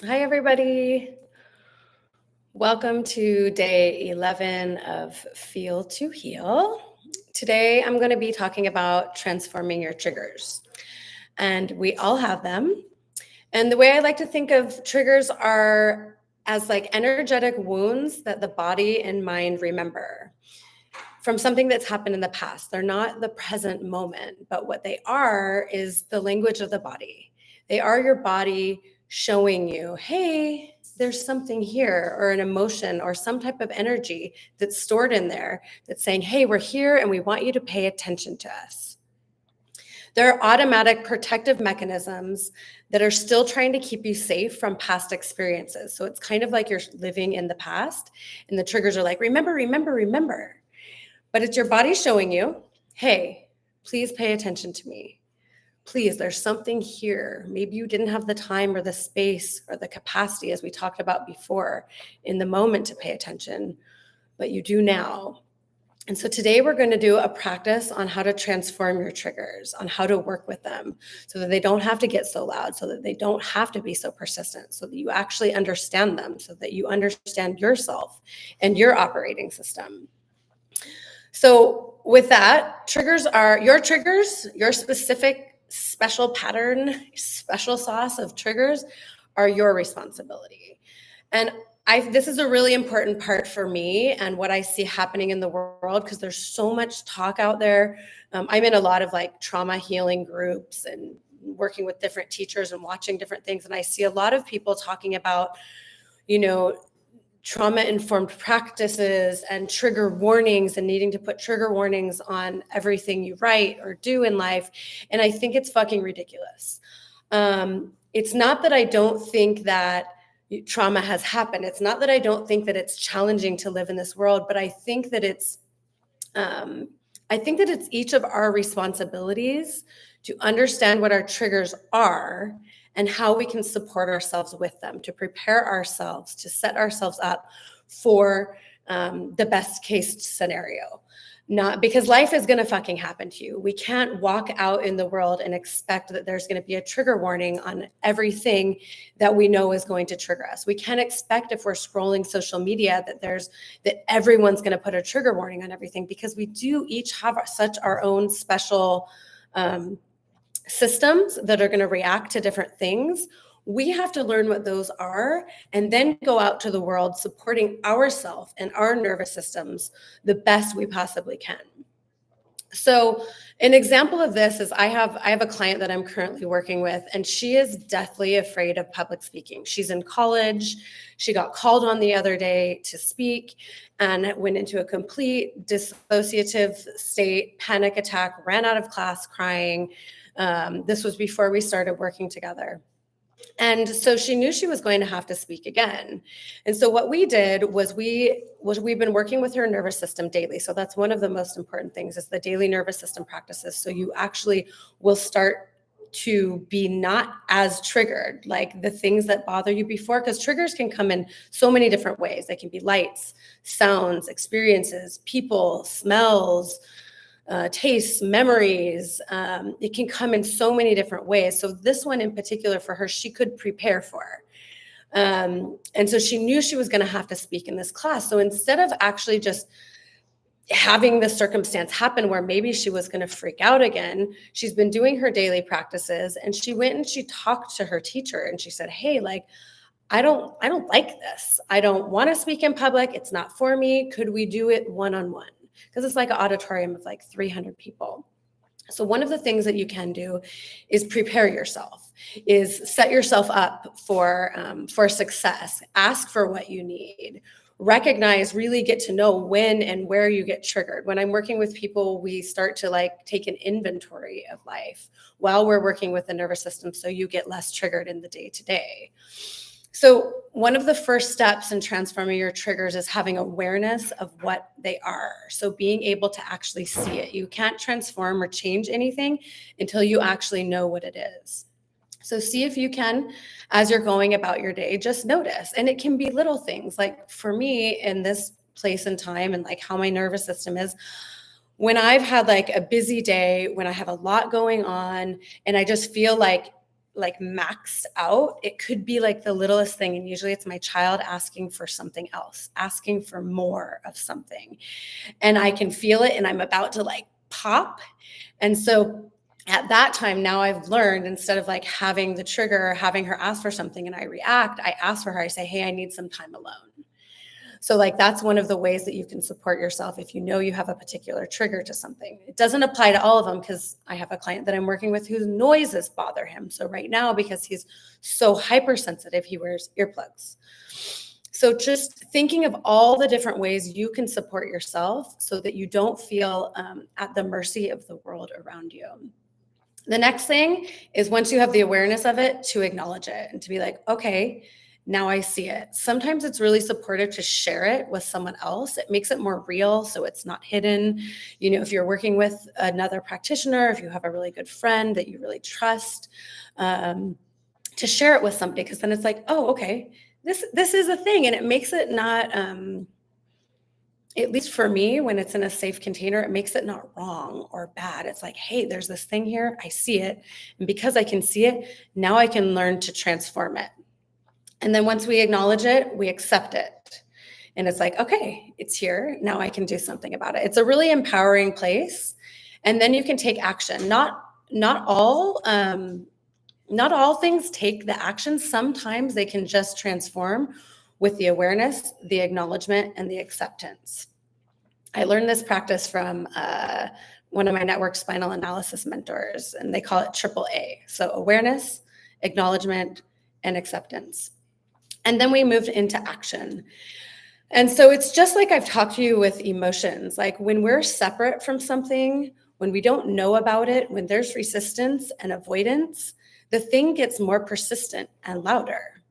Hi, everybody. Welcome to day 11 of Feel to Heal. Today, I'm going to be talking about transforming your triggers. And we all have them. And the way I like to think of triggers are as like energetic wounds that the body and mind remember from something that's happened in the past. They're not the present moment, but what they are is the language of the body. They are your body showing you, hey, there's something here, or an emotion, or some type of energy that's stored in there that's saying, hey, we're here and we want you to pay attention to us. There are automatic protective mechanisms that are still trying to keep you safe from past experiences. So it's kind of like you're living in the past, and the triggers are like, remember, remember, remember. But it's your body showing you, hey, please pay attention to me. Please, there's something here. Maybe you didn't have the time or the space or the capacity, as we talked about before, in the moment to pay attention, but you do now. And so today we're going to do a practice on how to transform your triggers, on how to work with them so that they don't have to get so loud, so that they don't have to be so persistent, so that you actually understand them, so that you understand yourself and your operating system. So with that, triggers are your specific special pattern, special sauce of triggers are your responsibility. And this is a really important part for me and what I see happening in the world, because there's so much talk out there. I'm in a lot of like trauma healing groups and working with different teachers and watching different things. And I see a lot of people talking about, you know, trauma-informed practices and trigger warnings and needing to put trigger warnings on everything you write or do in life. And I think it's fucking ridiculous. It's not that I don't think that trauma has happened. It's not that I don't think that it's challenging to live in this world, but I think that it's each of our responsibilities to understand what our triggers are and how we can support ourselves with them, to prepare ourselves, to set ourselves up for the best case scenario. Not because life is going to fucking happen to you. We can't walk out in the world and expect that there's going to be a trigger warning on everything that we know is going to trigger us. We can't expect, if we're scrolling social media, that everyone's going to put a trigger warning on everything, because we do each have such our own special systems that are going to react to different things. We have to learn what those are and then go out to the world supporting ourselves and our nervous systems the best we possibly can. So an example of this is I have a client that I'm currently working with, and she is deathly afraid of public speaking. She's in college. She got called on the other day to speak and went into a complete dissociative state, panic attack, ran out of class crying. This was before we started working together. And so she knew she was going to have to speak again. And so what we did was we've been working with her nervous system daily. So that's one of the most important things, is the daily nervous system practices. So you actually will start to be not as triggered, like the things that bother you before, because triggers can come in so many different ways. They can be lights, sounds, experiences, people, smells, tastes, memories. It can come in so many different ways. So this one in particular for her, she could prepare for. And so she knew she was going to have to speak in this class. So instead of actually just having the circumstance happen where maybe she was going to freak out again, she's been doing her daily practices, and she went and she talked to her teacher, and she said, hey, like, I don't like this. I don't want to speak in public. It's not for me. Could we do it one-on-one? Because it's like an auditorium of like 300 people. So one of the things that you can do is prepare yourself, is set yourself up for success. Ask for what you need. Recognize, really get to know when and where you get triggered. When I'm working with people, we start to like take an inventory of life while we're working with the nervous system, so you get less triggered in the day-to-day. So one of the first steps in transforming your triggers is having awareness of what they are. So being able to actually see it. You can't transform or change anything until you actually know what it is. So see if you can, as you're going about your day, just notice. And it can be little things. Like for me, in this place and time and like how my nervous system is, when I've had like a busy day, when I have a lot going on and I just feel like like maxed out, it could be like the littlest thing. And usually it's my child asking for something else, asking for more of something. And I can feel it and I'm about to like pop. And so at that time, now I've learned, instead of like having the trigger, having her ask for something and I react, I ask for her, I say, hey, I need some time alone. So like that's one of the ways that you can support yourself if you know you have a particular trigger to something. It doesn't apply to all of them, because I have a client that I'm working with whose noises bother him. So right now, because he's so hypersensitive, he wears earplugs. So just thinking of all the different ways you can support yourself so that you don't feel at the mercy of the world around you. The next thing is, once you have the awareness of it, to acknowledge it and to be like, okay, now I see it. Sometimes it's really supportive to share it with someone else. It makes it more real, so it's not hidden. You know, if you're working with another practitioner, if you have a really good friend that you really trust, to share it with somebody, because then it's like, oh, okay, this is a thing, and it makes it not, at least for me, when it's in a safe container, it makes it not wrong or bad. It's like, hey, there's this thing here, I see it, and because I can see it, now I can learn to transform it. And then once we acknowledge it, we accept it. And it's like, okay, it's here. Now I can do something about it. It's a really empowering place. And then you can take action. Not all things take the action. Sometimes they can just transform with the awareness, the acknowledgement, and the acceptance. I learned this practice from one of my network spinal analysis mentors, and they call it AAA. So awareness, acknowledgement, and acceptance. And then we moved into action. And so it's just like I've talked to you with emotions. Like when we're separate from something, when we don't know about it, when there's resistance and avoidance, the thing gets more persistent and louder.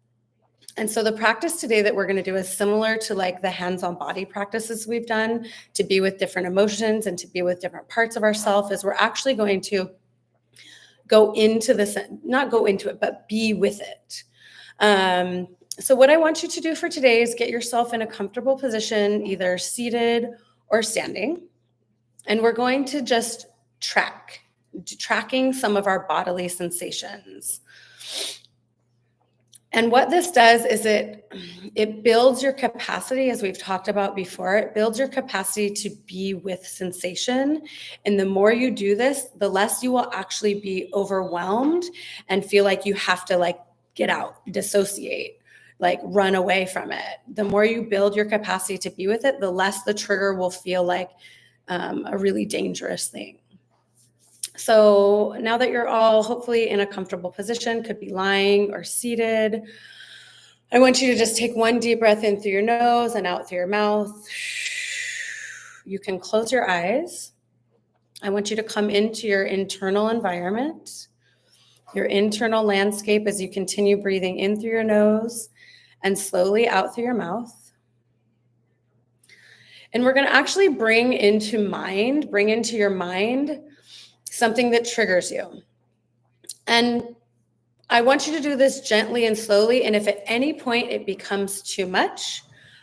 And so the practice today that we're going to do is similar to like the hands-on body practices we've done to be with different emotions and to be with different parts of ourselves. Is we're actually going to go into this, not go into it, but be with it. So what I want you to do for today is get yourself in a comfortable position, either seated or standing. And we're going to just tracking some of our bodily sensations. And what this does is it builds your capacity, as we've talked about before, it builds your capacity to be with sensation. And the more you do this, the less you will actually be overwhelmed and feel like you have to like get out, dissociate, like run away from it. The more you build your capacity to be with it, the less the trigger will feel like a really dangerous thing. So now that you're all hopefully in a comfortable position, could be lying or seated, I want you to just take one deep breath in through your nose and out through your mouth. You can close your eyes. I want you to come into your internal environment, your internal landscape, as you continue breathing in through your nose and slowly out through your mouth. And we're going to actually bring into your mind something that triggers you. And I want you to do this gently and slowly. And if at any point it becomes too much,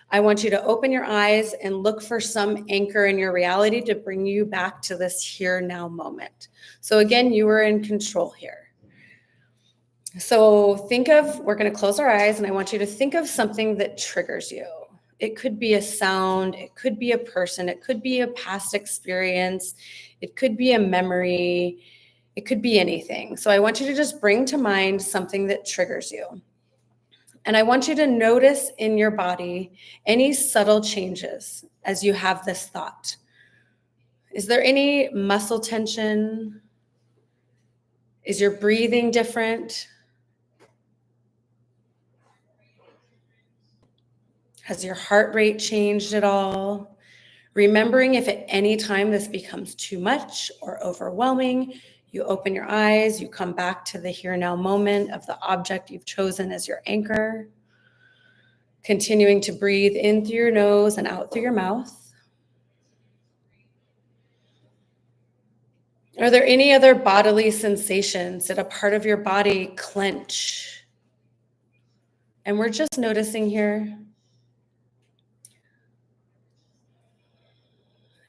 I want you to open your eyes and look for some anchor in your reality to bring you back to this here now moment. So again, you are in control here. So we're going to close our eyes, and I want you to think of something that triggers you. It could be a sound, it could be a person, it could be a past experience, it could be a memory, it could be anything. So I want you to just bring to mind something that triggers you. And I want you to notice in your body any subtle changes as you have this thought. Is there any muscle tension? Is your breathing different? Has your heart rate changed at all? Remembering if at any time this becomes too much or overwhelming, you open your eyes, you come back to the here now moment of the object you've chosen as your anchor. Continuing to breathe in through your nose and out through your mouth. Are there any other bodily sensations? Did a part of your body clench? And we're just noticing here.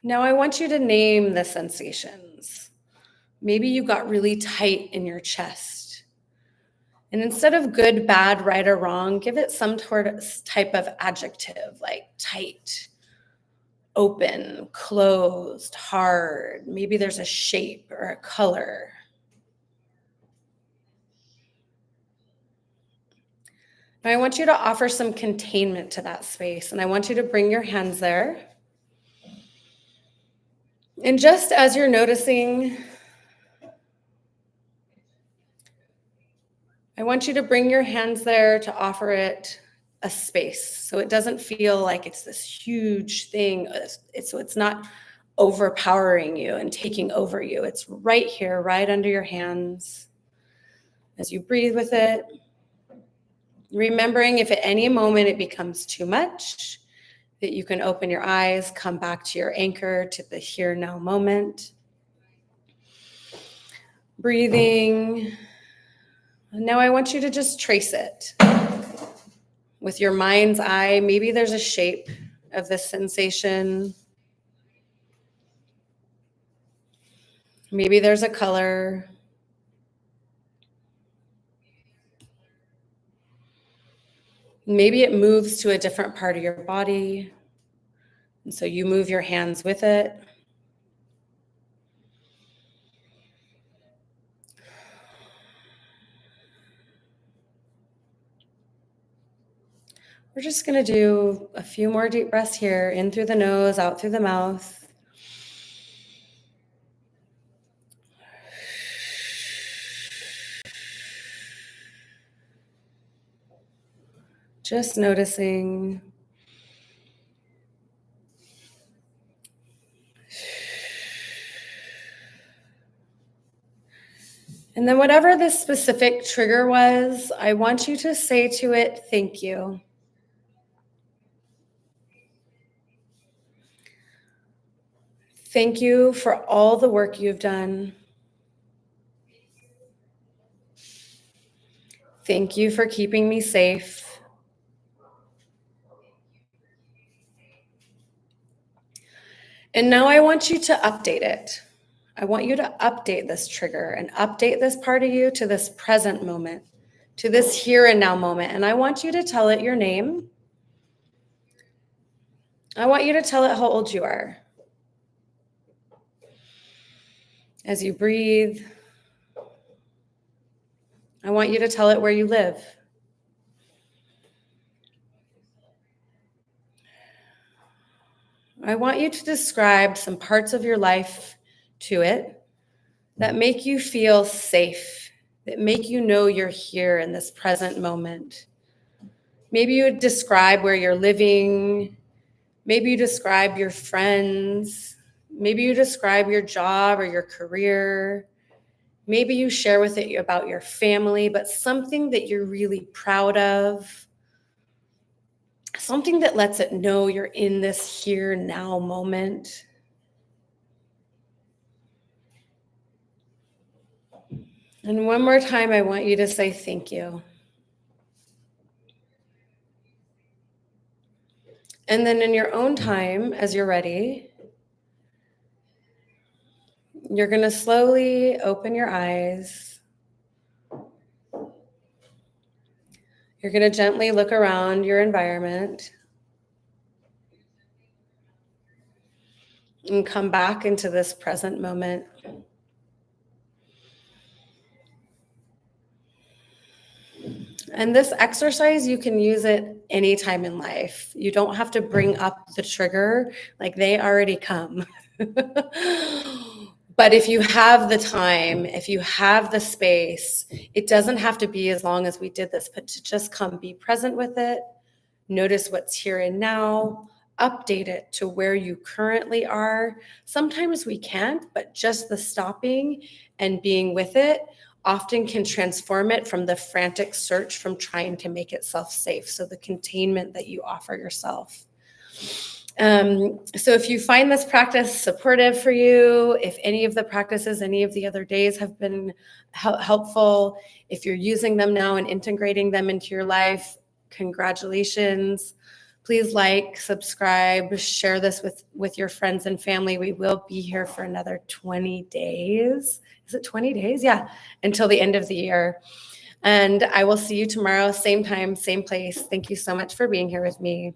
Now I want you to name the sensations. Maybe you got really tight in your chest. And instead of good, bad, right, or wrong, give it some type of adjective like tight, open, closed, hard. Maybe there's a shape or a color. Now I want you to offer some containment to that space, and I want you to bring your hands there. And just as you're noticing, I want you to bring your hands there to offer it a space so it doesn't feel like it's this huge thing. So it's not overpowering you and taking over you. It's right here, right under your hands. As you breathe with it, remembering if at any moment it becomes too much, that you can open your eyes, come back to your anchor, to the here now moment. Breathing. Now I want you to just trace it. With your mind's eye, maybe there's a shape of this sensation. Maybe there's a color. Maybe it moves to a different part of your body. And so you move your hands with it. We're just going to do a few more deep breaths here, in through the nose, out through the mouth. Just noticing. And then whatever this specific trigger was, I want you to say to it, thank you. Thank you for all the work you've done. Thank you for keeping me safe. And now I want you to update it. I want you to update this trigger and update this part of you to this present moment, to this here and now moment. And I want you to tell it your name. I want you to tell it how old you are. As you breathe, I want you to tell it where you live. I want you to describe some parts of your life to it that make you feel safe, that make you know you're here in this present moment. Maybe you would describe where you're living. Maybe you describe your friends. Maybe you describe your job or your career. Maybe you share with it about your family, but something that you're really proud of. Something that lets it know you're in this here now moment. And one more time, I want you to say thank you. And then in your own time, as you're ready, you're going to slowly open your eyes. You're going to gently look around your environment and come back into this present moment. And this exercise, you can use it anytime in life. You don't have to bring up the trigger, like they already come. But if you have the time, if you have the space, it doesn't have to be as long as we did this, but to just come be present with it, notice what's here and now, update it to where you currently are. Sometimes we can't, but just the stopping and being with it often can transform it from the frantic search from trying to make itself safe. So the containment that you offer yourself. So if you find this practice supportive for you, if any of the practices, any of the other days have been helpful, if you're using them now and integrating them into your life, congratulations. Please like, subscribe, share this with your friends and family. We will be here for another 20 days. Is it 20 days? Yeah, until the end of the year. And I will see you tomorrow, same time, same place. Thank you so much for being here with me.